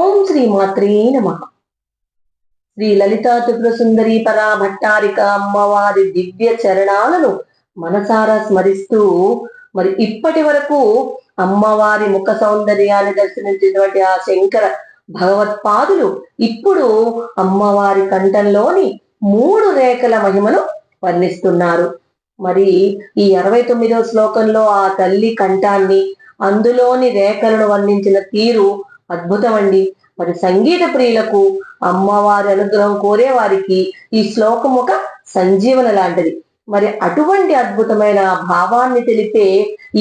ఓం శ్రీ మాత్రే నమః. శ్రీ లలితా త్రిపుర సుందరి పరా భట్టారిక అమ్మవారి దివ్య చరణాలను మనసారా స్మరిస్తూ మరి ఇప్పటి వరకు అమ్మవారి ముఖ సౌందర్యాన్ని దర్శించినటువంటి ఆ శంకర భగవత్పాదులు ఇప్పుడు అమ్మవారి కంఠంలోని 3 రేఖల మహిమను వర్ణిస్తున్నారు. మరి ఈ 69వ శ్లోకంలో ఆ తల్లి కంఠాన్ని, అందులోని రేఖలను వర్ణించిన తీరు అద్భుతం అండి. మరి సంగీత ప్రియులకు, అమ్మవారి అనుగ్రహం కోరే వారికి ఈ శ్లోకం ఒక సంజీవన లాంటిది. మరి అటువంటి అద్భుతమైన భావాన్ని తెలిపే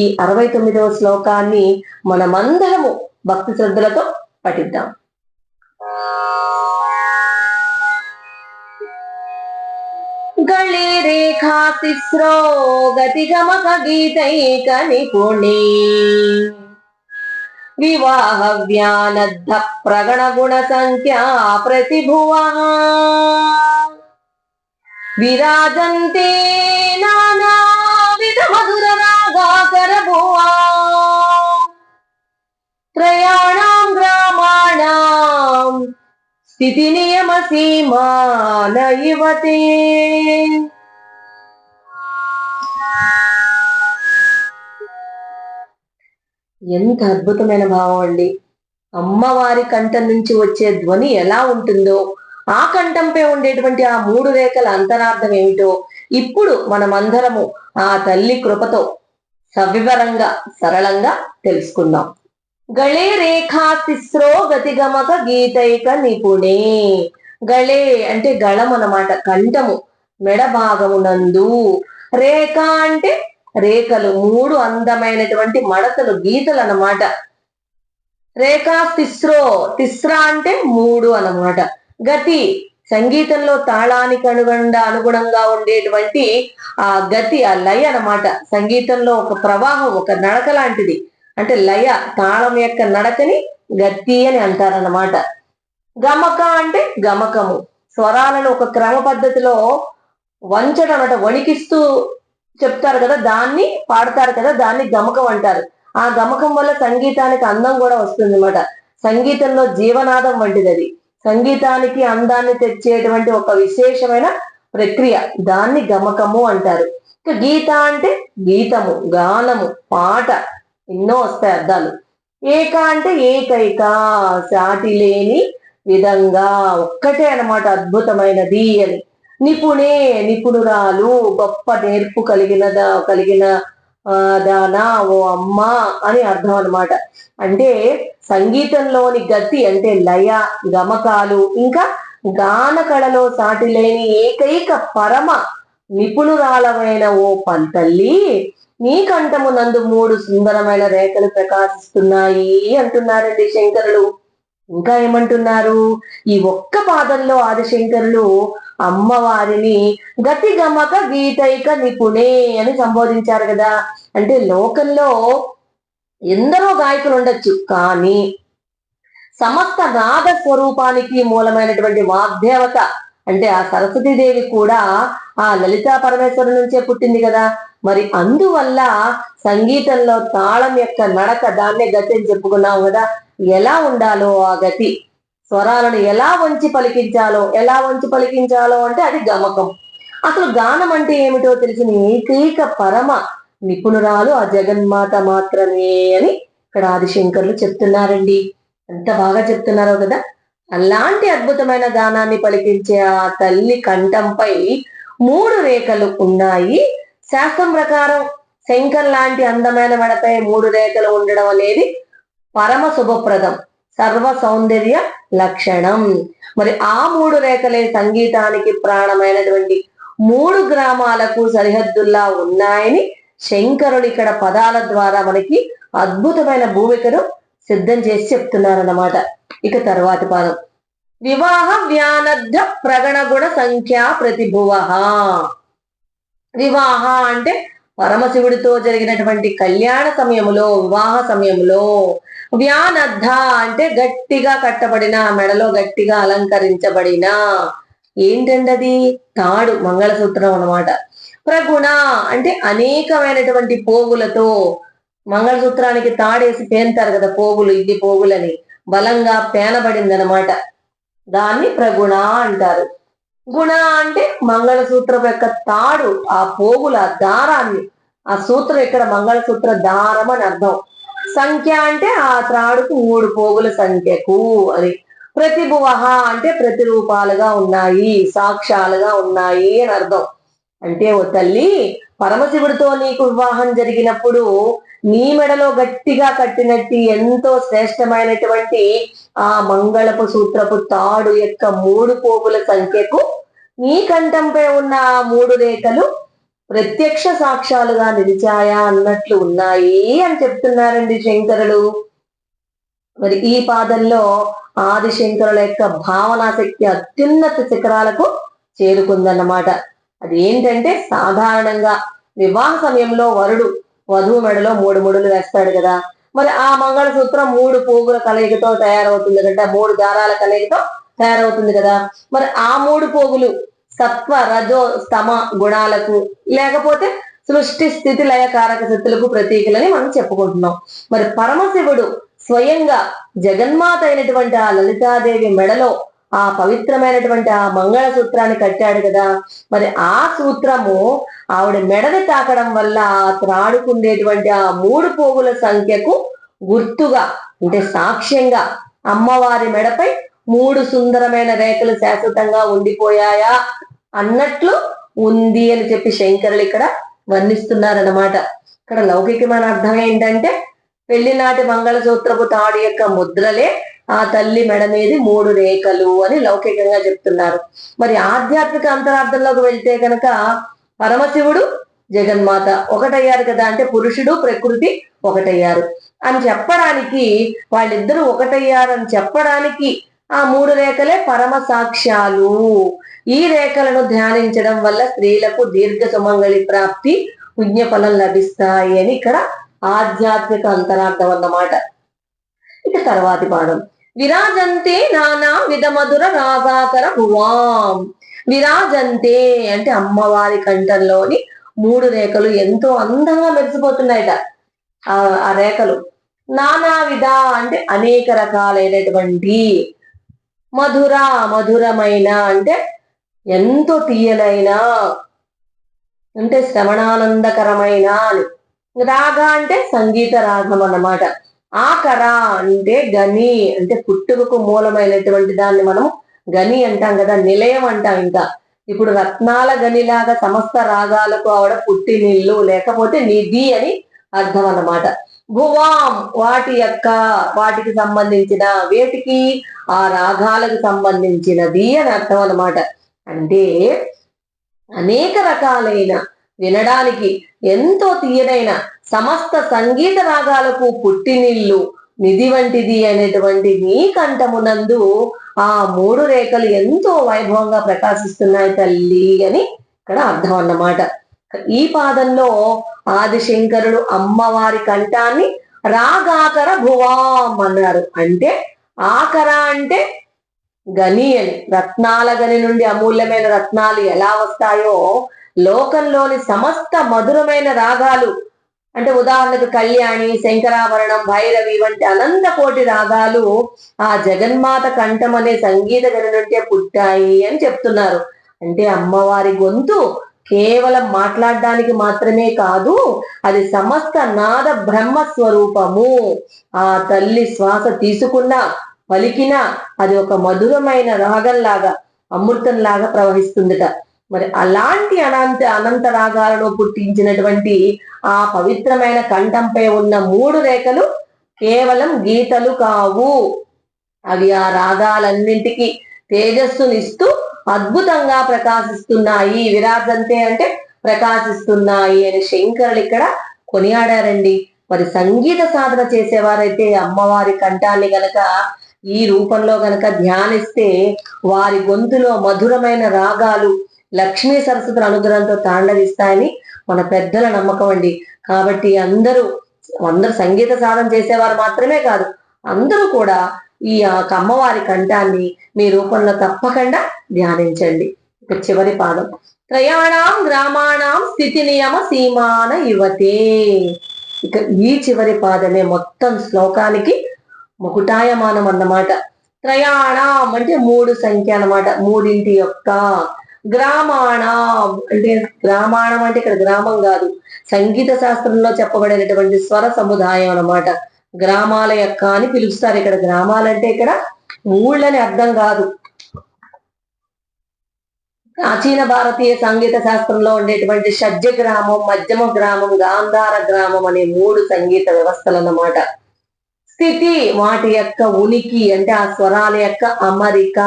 ఈ 69వ శ్లోకాన్ని మనమందరము భక్తి శ్రద్ధలతో పఠిద్దాం. గళే రేఖా తిస్రో గతిగమక గీతైక నిపుణే వివాహ వ్యానద్ధ ప్రగణ గుణ సంఖ్యా ప్రతిభువః విరాజంతే నానావిధ మధుర రాగాకర భువా త్రయాణాం గ్రామాణాం స్థితి నియమ సీమాన యువతే. ఎంత అద్భుతమైన భావం అండి. అమ్మవారి కంఠం నుంచి వచ్చే ధ్వని ఎలా ఉంటుందో, ఆ కంఠంపై ఉండేటువంటి ఆ 3 రేఖల అంతరార్థం ఏమిటో ఇప్పుడు మనమందరము ఆ తల్లి కృపతో సవివరంగా సరళంగా తెలుసుకుందాం. గళే రేఖా తిస్రో గతిగమక గీతైక నిపుణే. గళే అంటే గళం అన్నమాట, కంఠము, మెడ భాగమునందు. రేఖ అంటే రేఖలు, 3 అందమైనటువంటి మడతలు, గీతలు అన్నమాట. రేఖా తిస్రో, తిస్ర అంటే 3 అన్నమాట. గతి సంగీతంలో తాళానికి అనుగుణంగా ఉండేటువంటి ఆ గతి, ఆ లయ అన్నమాట. సంగీతంలో ఒక ప్రవాహం, ఒక నడక లాంటిది. అంటే లయ, తాళం యొక్క నడకని గతి అని అంటారన్నమాట. గమక అంటే గమకము, స్వరాలను ఒక క్రమ పద్ధతిలో వంచడం అన్నమాట, వణికిస్తూ చెప్తారు కదా, దాన్ని పాడతారు కదా, దాన్ని గమకం అంటారు. ఆ గమకం వల్ల సంగీతానికి అందం కూడా వస్తుంది అన్నమాట. సంగీతంలో జీవనాదం వంటిది అది. సంగీతానికి అందాన్ని తెచ్చేటువంటి ఒక విశేషమైన ప్రక్రియ, దాన్ని గమకము అంటారు. ఇక గీత అంటే గీతము, గానము, పాట, ఎన్నో వస్తాయి అర్థాలు. ఏక అంటే ఏకైక, సాటి లేని విధంగా, ఒక్కటే అన్నమాట, అద్భుతమైనది అని. నిపుణే, నిపుణురాలు, గొప్ప నేర్పు కలిగిన దానా, ఓ అమ్మ అని అర్థం అన్నమాట. అంటే సంగీతంలోని గతి అంటే లయ, గమకాలు, ఇంకా గాన కళలో సాటి లేని ఏకైక పరమ నిపుణురాలమైన ఓ తల్లి, నీ కంఠము నందు 3 సుందరమైన రేఖలు ప్రకాశిస్తున్నాయి అంటున్నారండి శంకరులు. ఇంకా ఏమంటున్నారు? ఈ ఒక్క పాదంలో ఆదిశంకరులు అమ్మవారిని గతి గమక గీతైక నిపుణే అని సంబోధించారు కదా. అంటే లోకంలో ఎందరో గాయకులు ఉండొచ్చు, కానీ సమస్త నాద స్వరూపానికి మూలమైనటువంటి వాగ్దేవత అంటే ఆ సరస్వతీదేవి కూడా ఆ లలితా పరమేశ్వరు నుంచే పుట్టింది కదా. మరి అందువల్ల సంగీతంలో తాళం యొక్క నడక, దాన్నే గతి అని చెప్పుకున్నాం కదా. ఎలా ఉండాలో ఆ గతి, స్వరాలను ఎలా వంచి పలికించాలో అంటే అది గమకం. అసలు గానం అంటే ఏమిటో తెలిసిన ఏకైక పరమ నిపుణురాలు ఆ జగన్మాత మాత్రమే అని ఇక్కడ ఆదిశంకర్లు చెప్తున్నారండి. ఎంత బాగా చెప్తున్నారో కదా. అలాంటి అద్భుతమైన గానాన్ని పలికించే ఆ తల్లి కంఠంపై 3 రేఖలు ఉన్నాయి. శాస్త్రం ప్రకారం శంకర్ లాంటి అందమైన మెడపై 3 రేఖలు ఉండడం అనేది పరమ శుభప్రదం, సర్వ సౌందర్య లక్షణం. మరి ఆ 3 రేఖలే సంగీతానికి ప్రాణమైనటువంటి 3 గ్రామాలకు సరిహద్దుల్లా ఉన్నాయని శంకరుడు ఇక్కడ పదాల ద్వారా మనకి అద్భుతమైన భూమికను సిద్ధం చేసి చెప్తున్నారన్నమాట. ఇక తర్వాతి పాదం వివాహ వ్యానద్ధ ప్రగణ గుణ సంఖ్యా ప్రతిభువః. వివాహ అంటే పరమశివుడితో జరిగినటువంటి కళ్యాణ సమయంలో, వివాహ సమయంలో. వ్యానద్ధ అంటే గట్టిగా కట్టబడిన, మెడలో గట్టిగా అలంకరించబడిన, ఏంటండది? తాడు, మంగళసూత్రం అన్నమాట. ప్రగుణ అంటే అనేకమైనటువంటి పోగులతో, మంగళసూత్రానికి తాడేసి పేంతారు కదా పోగులు, ఇది పోగులని, బలంగా పేనబడిందనమాట. దాన్ని ప్రగుణ అంటారు. గుణ అంటే మంగళసూత్రం యొక్క తాడు, ఆ పోగుల దారాన్ని, ఆ సూత్రం ఇక్కడ మంగళసూత్ర దారం అని అర్థం. సంఖ్య అంటే ఆ త్రాడుకు 3 పోగుల సంఖ్యకు అని. ప్రతిభువ అంటే ప్రతిరూపాలుగా ఉన్నాయి, సాక్ష్యాలుగా ఉన్నాయి అని అర్థం. అంటే ఓ తల్లి, పరమశివుడితో నీకు వివాహం జరిగినప్పుడు నీ మెడలో గట్టిగా కట్టినట్టు ఎంతో శ్రేష్టమైనటువంటి ఆ మంగళపు సూత్రపు తాడు యొక్క 3 పోగుల సంఖ్యకు నీ కంఠంపై ఉన్న ఆ 3 రేఖలు ప్రత్యక్ష సాక్ష్యాలుగా నిలిచాయా అన్నట్లు ఉన్నాయి అని చెప్తున్నారండి శంకరులు. మరి ఈ పాదంలో ఆదిశంకరుల యొక్క భావనాశక్తి అత్యున్నత శిఖరాలకు చేరుకుందన్నమాట. అది ఏంటంటే, సాధారణంగా వివాహ సమయంలో వరుడు వధువు మెడలో 3 ముడులు వేస్తాడు కదా. మరి ఆ మంగళసూత్రం 3 పోగుల కలయికతో తయారవుతుంది కదా, 3 దారాల కలయికతో తయారవుతుంది కదా. మరి ఆ 3 పోగులు సత్వ రజో స్తమ గుణాలకు, లేకపోతే సృష్టి స్థితి లయ కారక శక్తులకు ప్రతీకలని మనం చెప్పుకుంటున్నాం. మరి పరమశివుడు స్వయంగా జగన్మాత అయినటువంటి ఆ లలితాదేవి మెడలో ఆ పవిత్రమైనటువంటి ఆ మంగళసూత్రాన్ని కట్టాడు కదా. మరి ఆ సూత్రము ఆవిడ మెడని తాకడం వల్ల ఆ త్రాడుకుండేటువంటి ఆ 3 పోగుల సంఖ్యకు గుర్తుగా, అంటే సాక్ష్యంగా అమ్మవారి మెడపై 3 సుందరమైన రేఖలు శాశ్వతంగా ఉండిపోయాయా అన్నట్లు ఉంది అని చెప్పి శంకరులు ఇక్కడ వర్ణిస్తున్నారన్నమాట. ఇక్కడ లౌకికమైన అర్థం ఏంటంటే, పెళ్లినాటి మంగళసూత్రపు తాడు యొక్క ముద్రలే ఆ తల్లి మెడ మీది 3 రేఖలు అని లౌకికంగా చెప్తున్నారు. మరి ఆధ్యాత్మిక అంతరార్థంలోకి వెళ్తే కనుక పరమశివుడు జగన్మాత ఒకటయ్యారు కదా, అంటే పురుషుడు ప్రకృతి ఒకటయ్యారు అని చెప్పడానికి, వాళ్ళిద్దరూ ఒకటయ్యారు అని చెప్పడానికి ఆ 3 రేఖలే పరమ సాక్ష్యాలు. ఈ రేఖలను ధ్యానించడం వల్ల స్త్రీలకు దీర్ఘ సుమంగళి ప్రాప్తి, పుణ్యఫలం లభిస్తాయి అని ఇక్కడ ఆధ్యాత్మిక అంతరార్థం అన్నమాట. ఇక తర్వాతి పాఠం, విరాజంతే నానా విధమధుర రాగాకర భువాం. విరాజంతే అంటే అమ్మవారి కంఠంలోని 3 రేఖలు ఎంతో అందంగా మెరిసిపోతున్నాయట. ఆ రేఖలు నానా విధ అంటే అనేక రకాలైనటువంటి, మధుర మధురమైన అంటే ఎంతో తీయనైన, అంటే శ్రవణానందకరమైన అని. రాగ అంటే సంగీత రాగం అన్నమాట. ఆకర అంటే గని, అంటే పుట్టుకకు మూలమైనటువంటి దాన్ని మనం గని అంటాం కదా, నిలయం అంటాం. ఇంకా ఇప్పుడు రత్నాల గనిలాగా సమస్త రాగాలకు ఆవిడ పుట్టినిల్లు, లేకపోతే నిధి అని అర్థం అన్నమాట. భువాం వాటికి సంబంధించిన, వేటికి ఆ రాగాలకు సంబంధించినది అని అర్థం అన్నమాట. అంటే అనేక రకాలైన, వినడానికి ఎంతో తీయనైన సమస్త సంగీత రాగాలకు పుట్టినిల్లు, నిధి వంటిది అనేటువంటి నీ కంఠమునందు ఆ 3 రేఖలు ఎంతో వైభవంగా ప్రకాశిస్తున్నాయి తల్లి అని ఇక్కడ అర్థం అన్నమాట. ఈ పాదంలో ఆదిశంకరుడు అమ్మవారి కంఠాన్ని రాగాకర భువాం అన్నారు. అంటే ఆకర అంటే గని అని, రత్నాల గని నుండి అమూల్యమైన రత్నాలు ఎలా వస్తాయో, లోకంలోని సమస్త మధురమైన రాగాలు, అంటే ఉదాహరణకు కళ్యాణి, శంకరాభరణం, భైరవి వంటి అనంత కోటి రాగాలు ఆ జగన్మాత కంఠం అనే సంగీత గని నుండే పుట్టాయి అని చెప్తున్నారు. అంటే అమ్మవారి గొంతు కేవలం మాట్లాడడానికి మాత్రమే కాదు, అది సమస్త నాద బ్రహ్మ స్వరూపము. ఆ తల్లి శ్వాస తీసుకున్నా పలికినా అది ఒక మధురమైన రాగంలాగా, అమృతంలాగా ప్రవహిస్తుందిట. మరి అలాంటి అనంత రాగాలను పుట్టించినటువంటి ఆ పవిత్రమైన కంఠంపై ఉన్న 3 రేఖలు కేవలం గీతలు కావు. అవి ఆ రాగాలన్నింటికి తేజస్సునిస్తూ అద్భుతంగా ప్రకాశిస్తున్నాయి. విరాజంతే అంటే ప్రకాశిస్తున్నాయి అని శంకరులు ఇక్కడ కొనియాడారండి. మరి సంగీత సాధన చేసేవారైతే అమ్మవారి కంఠాన్ని గనక ఈ రూపంలో గనక ధ్యానిస్తే వారి గొంతులో మధురమైన రాగాలు లక్ష్మీ సరస్వతుల అనుగ్రహంతో తాండవిస్తాయని మన పెద్దల నమ్మకం అండి. కాబట్టి అందరూ సంగీత సాధన చేసేవారు మాత్రమే కాదు, అందరూ కూడా ఈ అమ్మవారి కంఠాన్ని మీ రూపంలో తప్పకుండా ధ్యానించండి. ఇక చివరి పాదం, త్రయాణం గ్రామాణం స్థితి నియమ సీమాన యువతే. ఇక ఈ చివరి పాదమే మొత్తం శ్లోకానికి ముకుటాయమానం అన్నమాట. త్రయాణం అంటే మూడు సంఖ్య అన్నమాట, మూడింటి యొక్క. గ్రామాణం అంటే, గ్రామాణం అంటే ఇక్కడ గ్రామం కాదు, సంగీత శాస్త్రంలో చెప్పబడినటువంటి స్వర సముదాయం అన్నమాట. గ్రామాల యొక్క అని పిలుస్తారు. ఇక్కడ గ్రామాలంటే ఇక్కడ ఊళ్ళని అర్థం కాదు. ప్రాచీన భారతీయ సంగీత శాస్త్రంలో ఉండేటువంటి షడ్జ గ్రామం, మధ్యమ గ్రామం, గాంధార గ్రామం అనే మూడు సంగీత వ్యవస్థలు అన్నమాట. స్థితి వాటి యొక్క ఉనికి అంటే ఆ స్వరాల యొక్క అమరిక.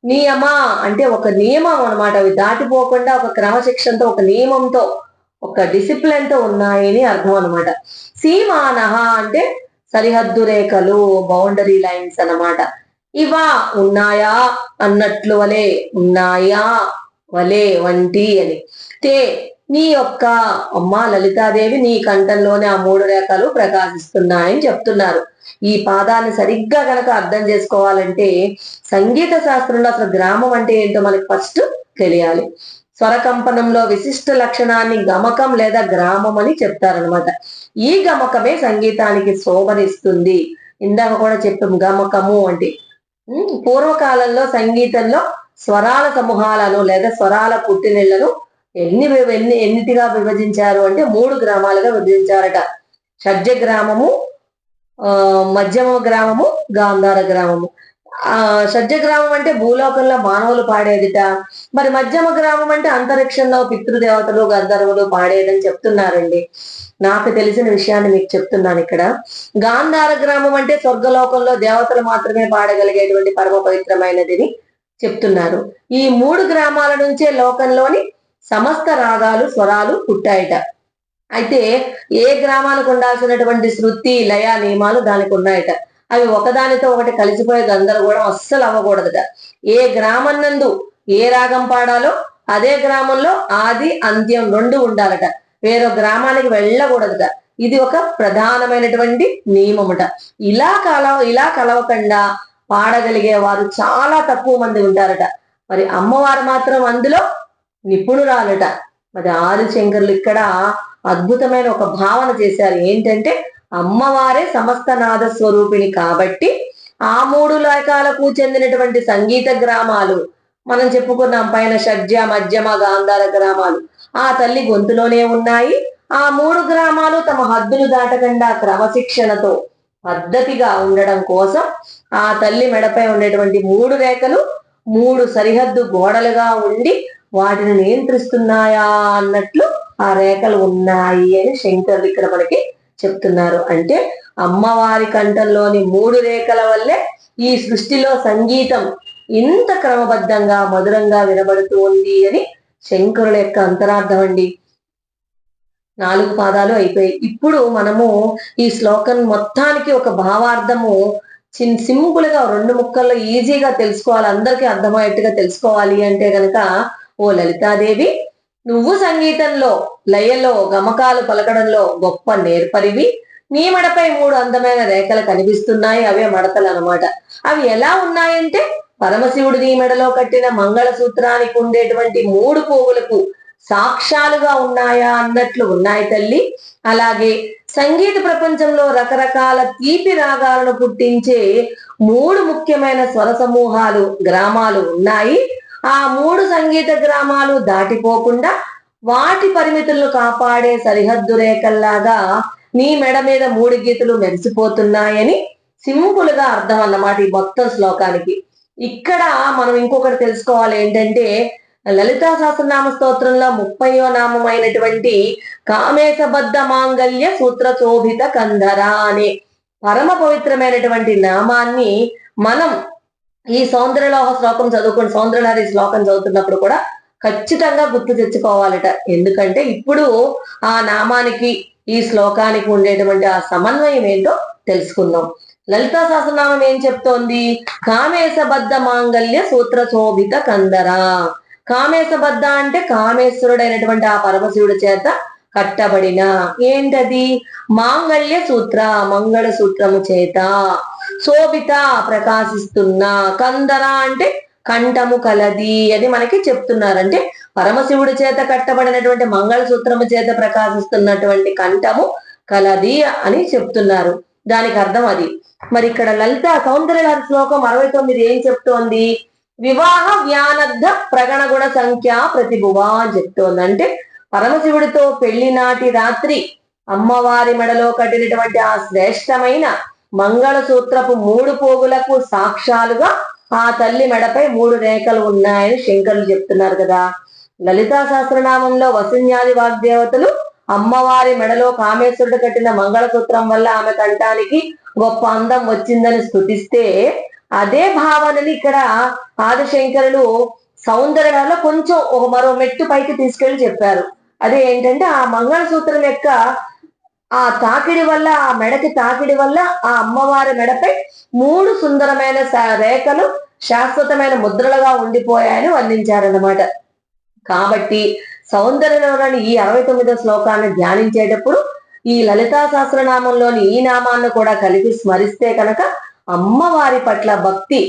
నియమ అంటే ఒక నియమం అన్నమాట, అవి దాటిపోకుండా ఒక క్రమశిక్షణతో, ఒక నియమంతో, ఒక డిసిప్లిన్ తో ఉన్నాయని అర్థం అన్నమాట. సీమానహ అంటే సరిహద్దు రేఖలు, బౌండరీ లైన్స్ అన్నమాట. ఇవా ఉన్నాయా అన్నట్లు, వలే ఉన్నాయా, వలే వంటి అని. తే నీ యొక్క అమ్మ లలితాదేవి నీ కంఠంలోనే ఆ మూడు రేఖలు ప్రకాశిస్తున్నాయని చెప్తున్నారు. ఈ పాదాన్ని సరిగ్గా గనక అర్థం చేసుకోవాలంటే సంగీత శాస్త్రంలో అసలు గ్రామం అంటే ఏంటో మనకి ఫస్ట్ తెలియాలి. స్వరకంపనంలో విశిష్ట లక్షణాన్ని గమకం లేదా గ్రామం అని చెప్తారనమాట. ఈ గమకమే సంగీతానికి శోభనిస్తుంది. ఇందాక కూడా చెప్పాం గమకము అంటే. పూర్వకాలంలో సంగీతంలో స్వరాల సమూహాలను లేదా స్వరాల పుట్టినిళ్లను ఎన్నిటిగా విభజించారు అంటే మూడు గ్రామాలుగా విభజించారట. షడ్జ గ్రామము, మధ్యమ గ్రామము, గాంధార గ్రామము. షడ్జ గ్రామం అంటే భూలోకంలో మానవులు పాడేదిట. మరి మధ్యమ గ్రామం అంటే అంతరిక్షంలో పితృదేవతలు గంధర్వులు పాడేదని చెప్తున్నారండి. నాకు తెలిసిన విషయాన్ని మీకు చెప్తున్నాను ఇక్కడ. గాంధార గ్రామం అంటే స్వర్గలోకంలో దేవతలు మాత్రమే పాడగలిగేటువంటి పరమ పవిత్రమైనదిని చెప్తున్నారు. ఈ మూడు గ్రామాల నుంచే లోకంలోని సమస్త రాగాలు, స్వరాలు పుట్టాయట. అయితే ఏ గ్రామానికి ఉండాల్సినటువంటి శృతి, లయ, నియమాలు దానికి ఉన్నాయట. అవి ఒకదానితో ఒకటి కలిసిపోయే గందరగోళం అస్సలు అవ్వకూడదట. ఏ గ్రామం నందు ఏ రాగం పాడాలో అదే గ్రామంలో ఆది అంత్యం రెండు ఉండాలట. వేరే గ్రామానికి వెళ్ళకూడదట. ఇది ఒక ప్రధానమైనటువంటి నియమముట. ఇలా కలవకుండా పాడగలిగే వారు చాలా తక్కువ మంది ఉంటారట. మరి అమ్మవారు మాత్రం అందులో నిపుణురాలట. మరి ఆదిశంకరులు ఇక్కడ అద్భుతమైన ఒక భావన చేశారు. ఏంటంటే అమ్మవారే సమస్త నాద స్వరూపిణి కాబట్టి ఆ మూడు లోకాలకు చెందినటువంటి సంగీత గ్రామాలు మనం చెప్పుకున్నాం పైన, షడ్జ, మధ్యమ, గాంధార గ్రామాలు ఆ తల్లి గొంతులోనే ఉన్నాయి. ఆ మూడు గ్రామాలు తమ హద్దులు దాటకుండా క్రమశిక్షణతో పద్ధతిగా ఉండడం కోసం ఆ తల్లి మెడపై ఉండేటువంటి మూడు రేఖలు మూడు సరిహద్దు గోడలుగా ఉండి వాటిని నియంత్రిస్తున్నాయా అన్నట్లు ఆ రేఖలు ఉన్నాయి అని శంకరులు ఇక్కడ మనకి చెప్తున్నారు. అంటే అమ్మవారి కంఠంలోని మూడు రేఖల వల్లే ఈ సృష్టిలో సంగీతం ఇంత క్రమబద్ధంగా మధురంగా వినబడుతూ ఉంది అని శంకరుల యొక్క అంతరార్థం అండి. 4 పాదాలు అయిపోయాయి. ఇప్పుడు మనము ఈ శ్లోకం మొత్తానికి ఒక భావార్థము సింపుల్ గా 2 ముక్కల్లో ఈజీగా తెలుసుకోవాలి, అందరికీ అర్థమయ్యేట్టుగా తెలుసుకోవాలి అంటే గనక, ఓ లలితాదేవి, నువ్వు సంగీతంలో, లయలో, గమకాలు పలకడంలో గొప్ప నేర్పరివి. నీ మెడపై 3 అందమైన రేఖలు కనిపిస్తున్నాయి. అవే మడతలు అన్నమాట. అవి ఎలా ఉన్నాయంటే పరమశివుడు నీ మెడలో కట్టిన మంగళ సూత్రానికి ఉండేటువంటి 3 పువ్వులకు సాక్ష్యాలుగా ఉన్నాయా అన్నట్లు ఉన్నాయి తల్లి. అలాగే సంగీత ప్రపంచంలో రకరకాల తీపి రాగాలను పుట్టించే 3 ముఖ్యమైన స్వర సమూహాలు, గ్రామాలు ఉన్నాయి. ఆ 3 సంగీత గ్రామాలు దాటిపోకుండా వాటి పరిమితులను కాపాడే సరిహద్దు రేఖల్లాగా నీ మెడ మీద 3 గీతలు మెరిసిపోతున్నాయని సింపుల్ గా అర్థం అన్నమాట ఈ మొత్తం శ్లోకానికి. ఇక్కడ మనం ఇంకొకటి తెలుసుకోవాలి. ఏంటంటే లలితా సహస్రనామ స్తోత్రంలో 30వ నామం అయినటువంటి కామేశబద్ధ మాంగళ్య సూత్ర శోభిత కంధర అనే పరమ పవిత్రమైనటువంటి నామాన్ని మనం ఈ సౌందర్యలోహ శ్లోకం చదువుకుని, సౌందర్యలహరి శ్లోకం చదువుతున్నప్పుడు కూడా ఖచ్చితంగా గుర్తు తెచ్చుకోవాలట. ఎందుకంటే ఇప్పుడు ఆ నామానికి ఈ శ్లోకానికి ఉండేటువంటి ఆ సమన్వయం ఏంటో తెలుసుకుందాం. లలితా సహస్రనామం ఏం చెప్తోంది? కామేశబద్ధ మాంగళ్య సూత్ర శోభిత కందర. కామేశబద్ధ అంటే కామేశ్వరుడైనటువంటి ఆ పరమశివుడి చేత కట్టబడిన ఏంటది? మాంగళ్య సూత్ర, మంగళ సూత్రము చేత, శోభిత ప్రకాశిస్తున్న, కందర అంటే కంఠము కలది అని మనకి చెప్తున్నారు. అంటే పరమశివుడి చేత కట్టబడినటువంటి మంగళ సూత్రము చేత ప్రకాశిస్తున్నటువంటి కంఠము కలది అని చెప్తున్నారు. దానికి అర్థం అది. మరి ఇక్కడ లలిత సౌందర్యలహరి శ్లోకం 69 ఏం చెప్తోంది? వివాహ వ్యానద్ధ ప్రగణగుణ సంఖ్య ప్రతిభువా అని చెప్తోంది. అంటే పరమశివుడితో పెళ్లి నాటి రాత్రి అమ్మవారి మెడలో కట్టినటువంటి ఆ శ్రేష్టమైన మంగళసూత్రపు 3 పోగులకు సాక్ష్యాలుగా ఆ తల్లి మెడపై 3 రేఖలు ఉన్నాయని శంకరులు చెప్తున్నారు కదా. లలితా సహస్రనామంలో వసున్యాది వాగ్దేవతలు అమ్మవారి మెడలో కామేశ్వరుడు కట్టిన మంగళసూత్రం వల్ల ఆమె కంఠానికి గొప్ప అందం వచ్చిందని స్తుతిస్తే, అదే భావనని ఇక్కడ ఆదిశంకరులు సౌందర్యంలో కొంచెం మరో మెట్టు పైకి తీసుకెళ్లి చెప్పారు. అదే ఏంటంటే ఆ మంగళసూత్రం యొక్క ఆ తాకిడి వల్ల, ఆ మెడకి తాకిడి వల్ల ఆ అమ్మవారి మెడపై 3 సుందరమైన రేఖలు శాశ్వతమైన ముద్రలుగా ఉండిపోయాయని వర్ణించారన్నమాట. కాబట్టి సౌందర్యంలోని ఈ 69వ శ్లోకాన్ని ధ్యానించేటప్పుడు ఈ లలితా సహస్రనామంలోని ఈ నామాన్ని కూడా కలిపి స్మరిస్తే కనుక అమ్మవారి పట్ల భక్తి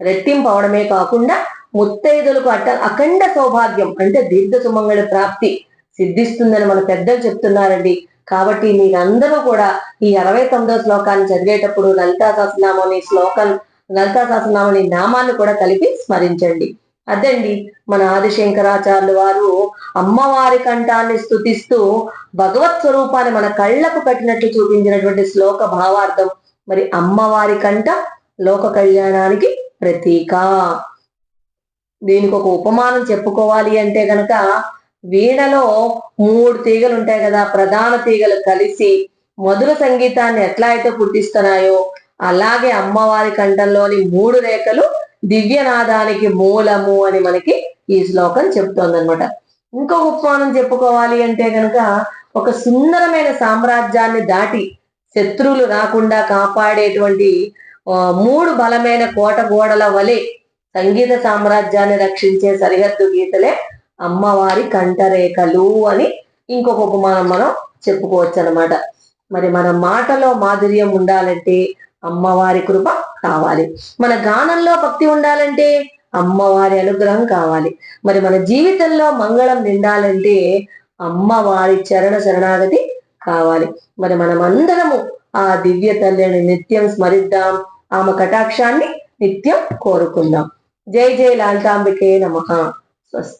రెట్టింపవడమే కాకుండా ముత్తైదులకు అఖండ సౌభాగ్యం అంటే దీర్ఘ సుమంగళి ప్రాప్తి సిద్ధిస్తుందని మన పెద్దలు చెప్తున్నారండి. కాబట్టి మీరందరూ కూడా ఈ 69వ శ్లోకాన్ని చదివేటప్పుడు లలితా సహస్రనామని నామాన్ని కూడా కలిపి స్మరించండి. అదండి మన ఆదిశంకరాచార్యులు వారు అమ్మవారి కంఠాన్ని స్తుతిస్తూ భగవత్ స్వరూపాన్ని మన కళ్ళకు కట్టినట్లు చూపించినటువంటి శ్లోక భావార్థం. మరి అమ్మవారి కంఠ లోక కళ్యాణానికి ప్రతీక. దీనికి ఒక ఉపమానం చెప్పుకోవాలి అంటే గనక వీణలో 3 తీగలు ఉంటాయి కదా, ప్రధాన తీగలు కలిసి మధుర సంగీతాన్ని ఎట్లా అయితే పుట్టిస్తున్నాయో అలాగే అమ్మవారి కంఠంలోని 3 రేఖలు దివ్యనాదానికి మూలము అని మనకి ఈ శ్లోకం చెప్తోందనమాట. ఇంకొక ఉపమానం చెప్పుకోవాలి అంటే కనుక ఒక సుందరమైన సామ్రాజ్యాన్ని దాటి శత్రువులు రాకుండా కాపాడేటువంటి 3 బలమైన కోట గోడల వలె సంగీత సామ్రాజ్యాన్ని రక్షించే సరిహద్దు గీతలే అమ్మవారి కంఠరేఖలు అని ఇంకొక ఉపమానం మనం చెప్పుకోవచ్చు అనమాట. మరి మన మాటలో మాధుర్యం ఉండాలంటే అమ్మవారి కృప కావాలి. మన గానంలో భక్తి ఉండాలంటే అమ్మవారి అనుగ్రహం కావాలి. మరి మన జీవితంలో మంగళం నిండాలంటే అమ్మవారి చరణ శరణాగతి కావాలి. మరి మనమందరము ఆ దివ్య తల్లిని నిత్యం స్మరిద్దాం, ఆమె కటాక్షాన్ని నిత్యం కోరుకుందాం. జై జై లలితాంబికే నమః. స్వస్తి.